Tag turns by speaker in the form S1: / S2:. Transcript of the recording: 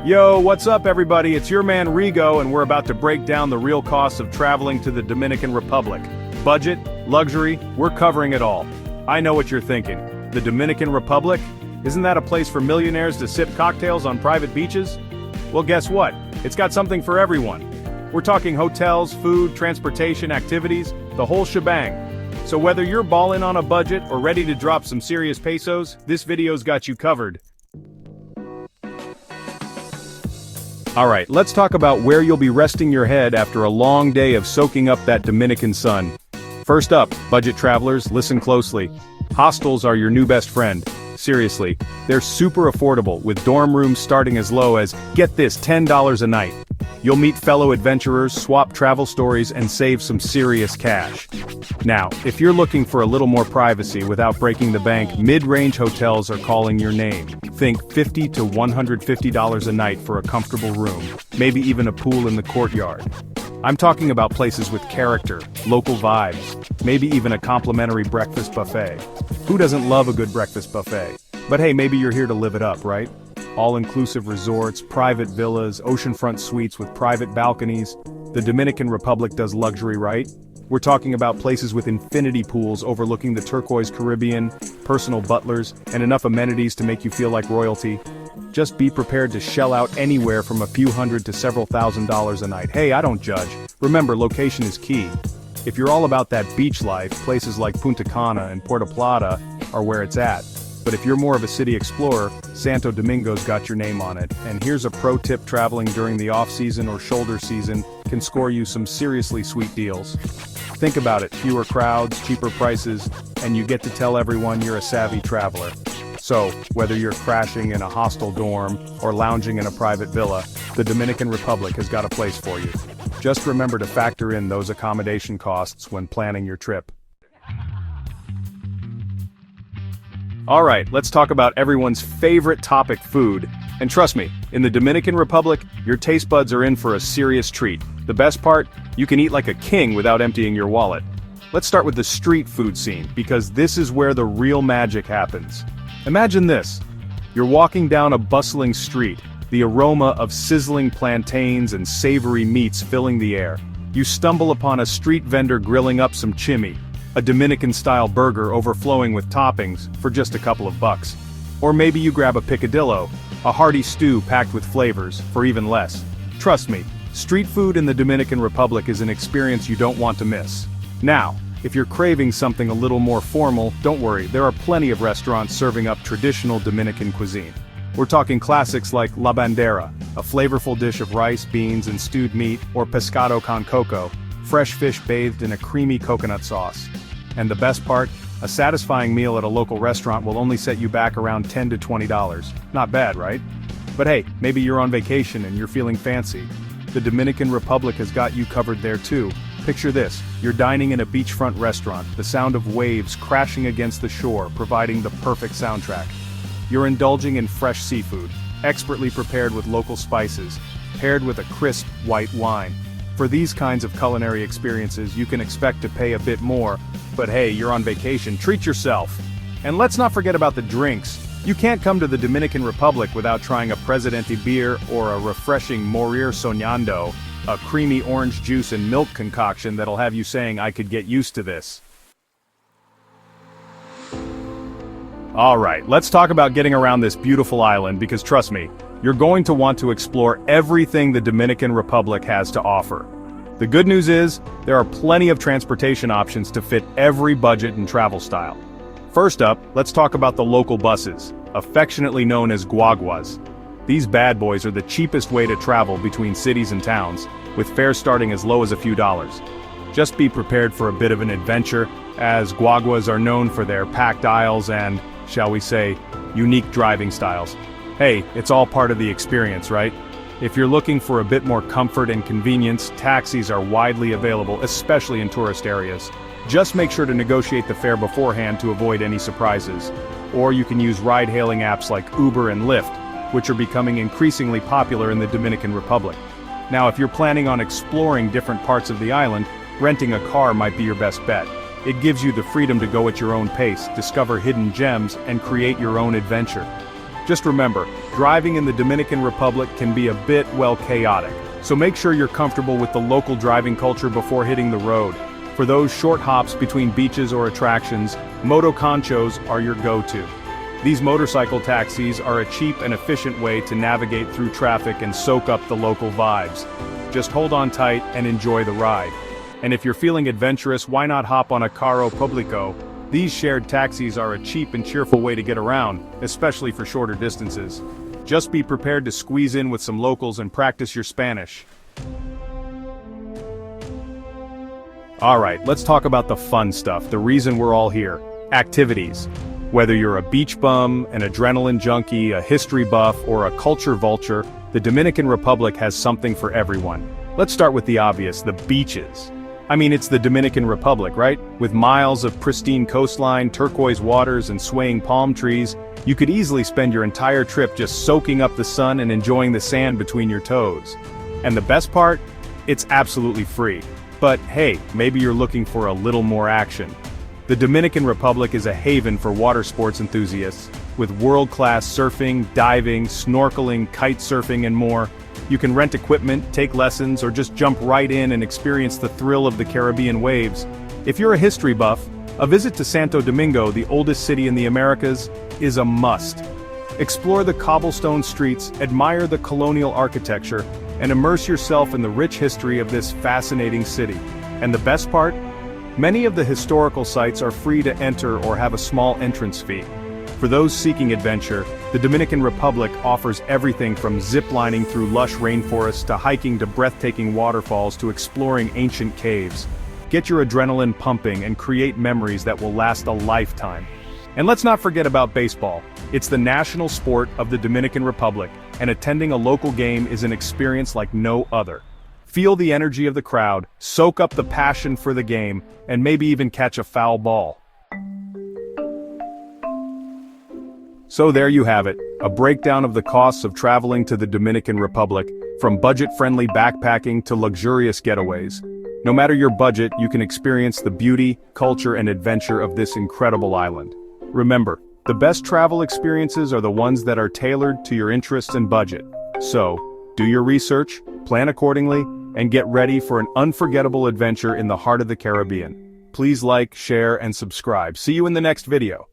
S1: Yo, what's up everybody? It's your man Rigo and we're about to break down the real costs of traveling to the Dominican Republic. Budget, luxury, we're covering it all. I know what you're thinking. The Dominican Republic? Isn't that a place for millionaires to sip cocktails on private beaches? Well, guess what? It's got something for everyone. We're talking hotels, food, transportation, activities, the whole shebang. So whether you're balling on a budget or ready to drop some serious pesos, this video's got you covered. Alright, let's talk about where you'll be resting your head after a long day of soaking up that Dominican sun. First up, budget travelers, listen closely. Hostels are your new best friend. Seriously, they're super affordable with dorm rooms starting as low as, get this, $10 a night. You'll meet fellow adventurers, swap travel stories, and save some serious cash. Now, if you're looking for a little more privacy without breaking the bank, mid-range hotels are calling your name. Think $50 to $150 a night for a comfortable room, maybe even a pool in the courtyard. I'm talking about places with character, local vibes, maybe even a complimentary breakfast buffet. Who doesn't love a good breakfast buffet? But hey, maybe you're here to live it up, right? All-inclusive resorts, private villas, oceanfront suites with private balconies. The Dominican Republic does luxury, right? We're talking about places with infinity pools overlooking the turquoise Caribbean, personal butlers, and enough amenities to make you feel like royalty. Just be prepared to shell out anywhere from a few hundred to several $1,000s a night. Hey, I don't judge. Remember, location is key. If you're all about that beach life, places like Punta Cana and Puerto Plata are where it's at. But if you're more of a city explorer, Santo Domingo's got your name on it. And here's a pro tip: traveling during the off-season or shoulder season can score you some seriously sweet deals. Think about it, fewer crowds, cheaper prices, and you get to tell everyone you're a savvy traveler. So, whether you're crashing in a hostel dorm or lounging in a private villa, the Dominican Republic has got a place for you. Just remember to factor in those accommodation costs when planning your trip. Alright, let's talk about everyone's favorite topic, food. And trust me, in the Dominican Republic, your taste buds are in for a serious treat. The best part? You can eat like a king without emptying your wallet. Let's start with the street food scene, because this is where the real magic happens. Imagine this. You're walking down a bustling street, the aroma of sizzling plantains and savory meats filling the air. You stumble upon a street vendor grilling up some chimi, a Dominican-style burger overflowing with toppings for just a couple of bucks. Or maybe you grab a picadillo, a hearty stew packed with flavors, for even less. Trust me, street food in the Dominican Republic is an experience you don't want to miss. Now, if you're craving something a little more formal, don't worry, there are plenty of restaurants serving up traditional Dominican cuisine. We're talking classics like La Bandera, a flavorful dish of rice, beans, and stewed meat, or pescado con coco, fresh fish bathed in a creamy coconut sauce. And the best part? A satisfying meal at a local restaurant will only set you back around $10 to $20. Not bad, right? But hey, maybe you're on vacation and you're feeling fancy. The Dominican Republic has got you covered there too. Picture this, you're dining in a beachfront restaurant, the sound of waves crashing against the shore providing the perfect soundtrack. You're indulging in fresh seafood, expertly prepared with local spices, paired with a crisp white wine. For these kinds of culinary experiences, you can expect to pay a bit more, but hey, you're on vacation, treat yourself. And let's not forget about the drinks. You can't come to the Dominican Republic without trying a Presidente beer or a refreshing Morir Soñando, a creamy orange juice and milk concoction that'll have you saying, I could get used to this. Alright, let's talk about getting around this beautiful island, because trust me, you're going to want to explore everything the Dominican Republic has to offer. The good news is, there are plenty of transportation options to fit every budget and travel style. First up, let's talk about the local buses, affectionately known as guaguas. These bad boys are the cheapest way to travel between cities and towns, with fares starting as low as a few dollars. Just be prepared for a bit of an adventure, as guaguas are known for their packed aisles and, shall we say, unique driving styles. Hey, it's all part of the experience, right? If you're looking for a bit more comfort and convenience, taxis are widely available, especially in tourist areas. Just make sure to negotiate the fare beforehand to avoid any surprises. Or you can use ride-hailing apps like Uber and Lyft, which are becoming increasingly popular in the Dominican Republic. Now, if you're planning on exploring different parts of the island, renting a car might be your best bet. It gives you the freedom to go at your own pace, discover hidden gems, and create your own adventure. Just remember, driving in the Dominican Republic can be a bit, well, chaotic. So make sure you're comfortable with the local driving culture before hitting the road. For those short hops between beaches or attractions, motoconchos are your go-to. These motorcycle taxis are a cheap and efficient way to navigate through traffic and soak up the local vibes. Just hold on tight and enjoy the ride. And if you're feeling adventurous, why not hop on a carro público? These shared taxis are a cheap and cheerful way to get around, especially for shorter distances. Just be prepared to squeeze in with some locals and practice your Spanish. Alright, let's talk about the fun stuff, the reason we're all here. Activities. Whether you're a beach bum, an adrenaline junkie, a history buff, or a culture vulture, the Dominican Republic has something for everyone. Let's start with the obvious, the beaches. I mean, it's the Dominican Republic, right? With miles of pristine coastline, turquoise waters, and swaying palm trees, you could easily spend your entire trip just soaking up the sun and enjoying the sand between your toes. And the best part? It's absolutely free. But hey, maybe you're looking for a little more action. The Dominican Republic is a haven for water sports enthusiasts, with world-class surfing, diving, snorkeling, kite surfing, and more. You can rent equipment, take lessons, or just jump right in and experience the thrill of the Caribbean waves. If you're a history buff, a visit to Santo Domingo, the oldest city in the Americas, is a must. Explore the cobblestone streets, admire the colonial architecture, and immerse yourself in the rich history of this fascinating city. And the best part? Many of the historical sites are free to enter or have a small entrance fee. For those seeking adventure, the Dominican Republic offers everything from zip-lining through lush rainforests to hiking to breathtaking waterfalls to exploring ancient caves. Get your adrenaline pumping and create memories that will last a lifetime. And let's not forget about baseball. It's the national sport of the Dominican Republic, and attending a local game is an experience like no other. Feel the energy of the crowd, soak up the passion for the game, and maybe even catch a foul ball. So there you have it, a breakdown of the costs of traveling to the Dominican Republic, from budget-friendly backpacking to luxurious getaways. No matter your budget, you can experience the beauty, culture, and adventure of this incredible island. Remember, the best travel experiences are the ones that are tailored to your interests and budget. So, do your research, plan accordingly, and get ready for an unforgettable adventure in the heart of the Caribbean. Please like, share, and subscribe. See you in the next video.